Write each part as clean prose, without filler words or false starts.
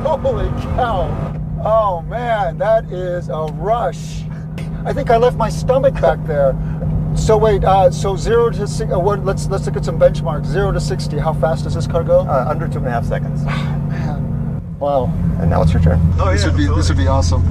Holy cow! Oh man, that is a rush. I think I left my stomach back there. So wait, so 0 to 60. Let's look at some benchmarks. 0 to 60. How fast does this car go? Under 2.5 seconds. Oh, man, wow! And now it's your turn. Oh, this would be awesome.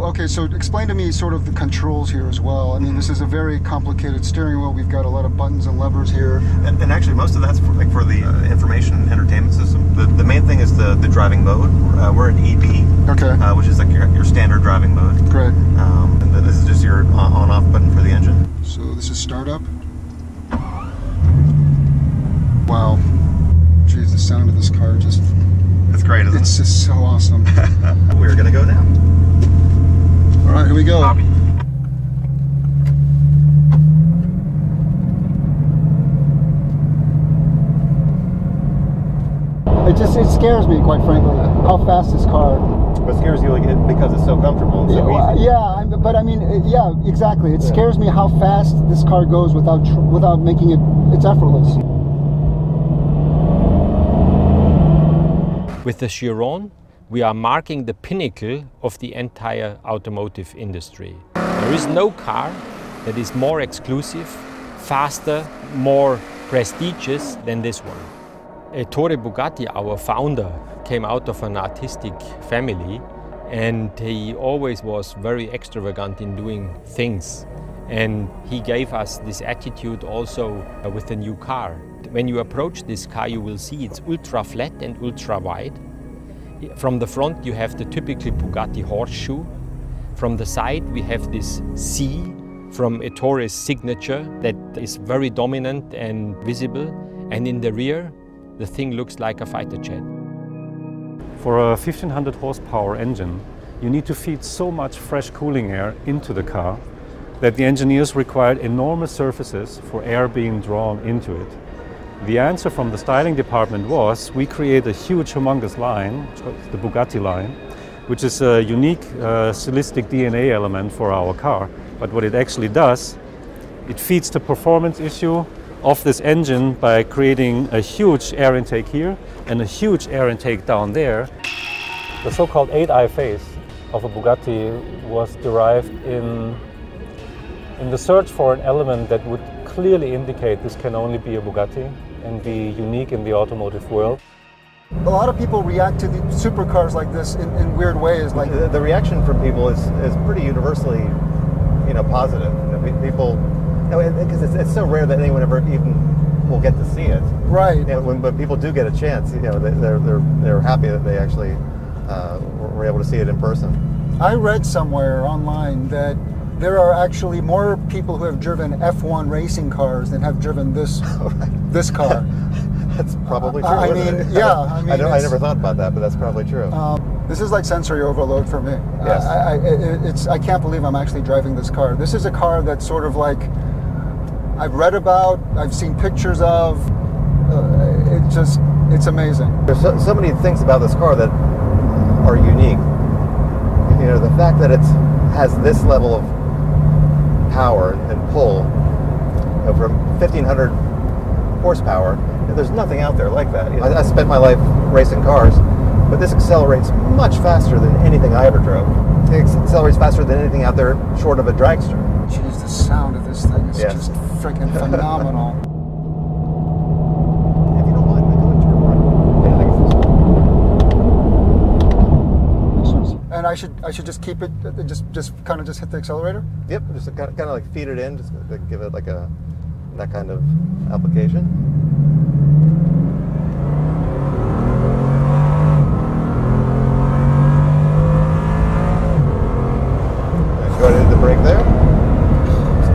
Okay, so explain to me sort of the controls here as well. I mean, this is a very complicated steering wheel. We've got a lot of buttons and levers here. And actually, most of that's for the information and entertainment system. The main thing is the driving mode. We're in EB, Okay. Which is like your standard driving mode. Great. And then this is just your on-off button for the engine. So this is startup. Wow. Geez, the sound of this car just... It's great, isn't it? It's just so awesome. We're going to go now. All right, here we go. Bobby. It scares me, quite frankly, how fast this car. What scares you because it's so comfortable and so easy. Yeah, but I mean, yeah, exactly. It scares me how fast this car goes without making it's effortless. With the Chiron, we are marking the pinnacle of the entire automotive industry. There is no car that is more exclusive, faster, more prestigious than this one. Ettore Bugatti, our founder, came out of an artistic family, and he always was very extravagant in doing things. And he gave us this attitude also with the new car. When you approach this car, you will see it's ultra flat and ultra wide. From the front, you have the typical Bugatti horseshoe. From the side, we have this C from Ettore's signature that is very dominant and visible. And in the rear, the thing looks like a fighter jet. For a 1500 horsepower engine, you need to feed so much fresh cooling air into the car that the engineers required enormous surfaces for air being drawn into it. The answer from the styling department was, we create a huge, humongous line, the Bugatti line, which is a unique stylistic DNA element for our car. But what it actually does, it feeds the performance issue of this engine by creating a huge air intake here and a huge air intake down there. The so-called 8-eye face of a Bugatti was derived in the search for an element that would clearly indicate this can only be a Bugatti and be unique in the automotive world. A lot of people react to the supercars like this in weird ways. Like the reaction from people is pretty universally, positive. People, because it's so rare that anyone ever even will get to see it. Right. But people do get a chance. They're happy that they actually were able to see it in person. I read somewhere online that there are actually more people who have driven F1 racing cars than have driven this this car. That's probably true. I never thought about that, but that's probably true. This is like sensory overload for me. Yes. I can't believe I'm actually driving this car. This is a car that's sort of like I've read about, I've seen pictures of. It's amazing. There's so many things about this car that are unique. The fact that it has this level of power and pull from 1500 horsepower, there's nothing out there like that. I spent my life racing cars, but this accelerates much faster than anything I ever drove. It accelerates faster than anything out there short of a dragster. Jeez, the sound of this thing is just freaking phenomenal. If you don't mind, I go and turn around. And I should just keep it, just kind of just hit the accelerator? Yep, just kind of like feed it in, just give it like that kind of application. And go ahead and hit the brake there.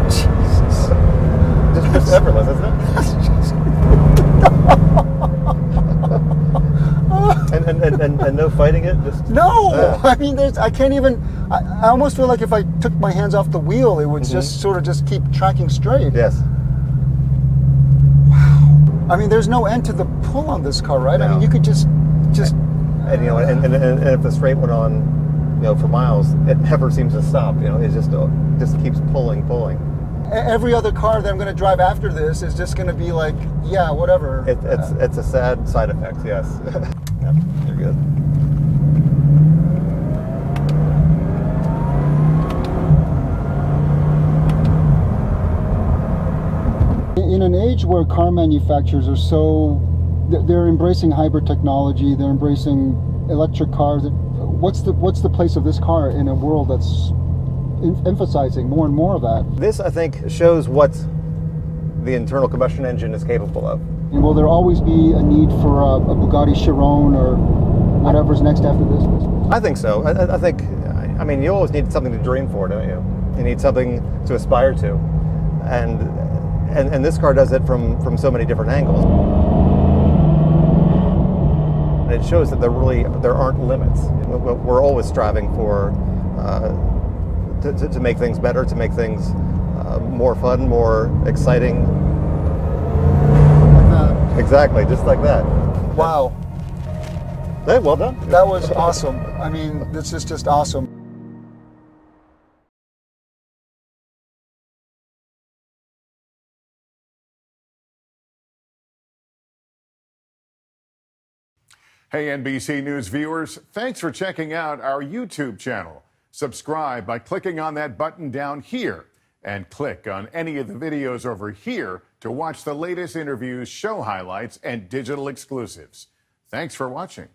Jesus. Just effortless, isn't it? and no fighting it? No! I mean, I can't even, I almost feel like if I took my hands off the wheel, it would just sort of just keep tracking straight. Yes. Wow. I mean, there's no end to the pull on this car, right? No. I mean, you could just. And if the straight went on, for miles, it never seems to stop. It just keeps pulling. Every other car that I'm going to drive after this is just going to be like, yeah, whatever. It's a sad side effect, yes. Yep, you're good. In an age where car manufacturers are they're embracing hybrid technology, they're embracing electric cars. What's the place of this car in a world that's emphasizing more and more of that? This, I think, shows what the internal combustion engine is capable of. And will there always be a need for a Bugatti Chiron or whatever's next after this? I think so. I think, I mean, you always need something to dream for, don't you? You need something to aspire to. And this car does it from so many different angles. And it shows that there aren't limits. We're always striving for to make things better, to make things more fun, more exciting. Like that. Exactly, just like that. Wow. Hey, well done. That was awesome. I mean, this is just awesome. Hey, NBC News viewers, thanks for checking out our YouTube channel. Subscribe by clicking on that button down here and click on any of the videos over here to watch the latest interviews, show highlights, and digital exclusives. Thanks for watching.